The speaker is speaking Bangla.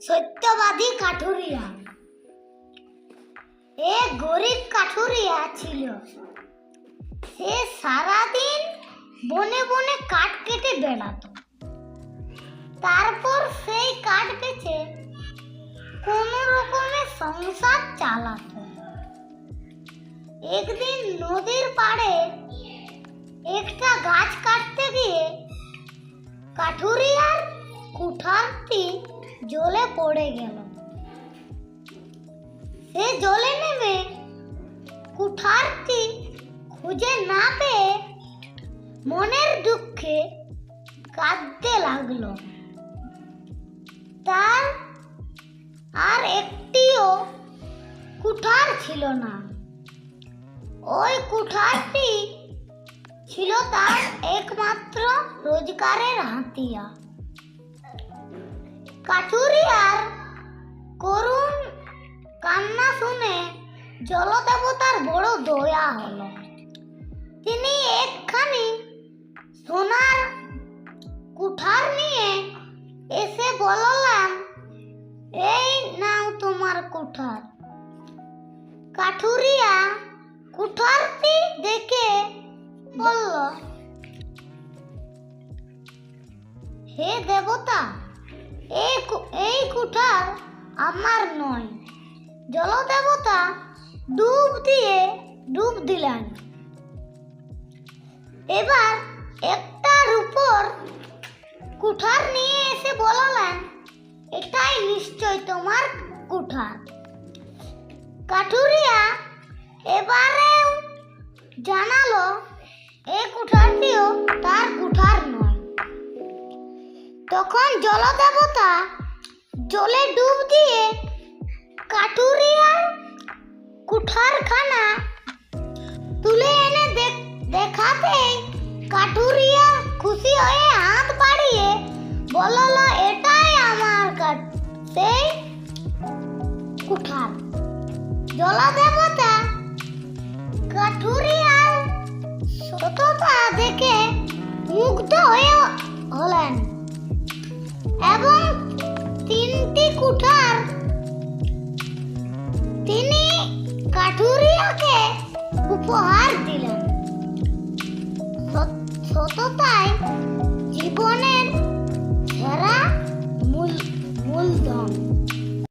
সত্যবাদী কাঠুরিয়া। এক গরিব কাঠুরিয়া ছিল। সে সারাদিন বনে বনে কাঠ কেটে বেড়াতো। তারপর সেই কাঠ বেচে কোনো রকমে সংসার চালাতো। একদিন নদীর পাড়ে একটা গাছ কাটতে গিয়ে কাঠুরিয়ার কুঠারটি জলে পড়ে গেল। সে জলে নেমে কুঠারটি খুঁজে না পেয়ে মনের দুঃখে কাঁদতে লাগলো। তার আর একটিও কুঠার ছিল না। ওই কুঠারটি ছিল তার একমাত্র রোজগারের হাতিয়ার। কাঠুরিয়ার করুণ কান্না শুনে জলদেবতার বড় দয়া হলো। তিনি একখানি সোনার কুঠার নিয়ে এসে বললেন, এই নাও তোমার কুঠার। কাঠুরিয়া কুঠারটি দেখে বলল, হে দেবতা, এই কুঠার আমার নয়। জলদেবতা ডুব দিলেন। এবার একটা রূপোর কুঠার নিয়ে এসে বললেন, এটাই নিশ্চয় তোমার কুঠার। কাঠুরিয়া এবারেও জানালো এই কুঠারটিও তার কুঠার নয়। তখন জলদেবতা জলে ডুব দিয়ে কাঠুরিয়ার কুঠারখানা তুলে এনে দেখাতেই কাঠুরিয়া খুশি হয়ে হাত বাড়িয়ে বলল, এটাই আমার সেই কুঠার। জলদেবতা কাঠুরিয়ার সততা দেখে মুগ্ধ হয়ে হলেন এবং তিনটি কুঠার তিনি কাঠুরিয়াকে উপহার দিলেন। সততায় জীবনের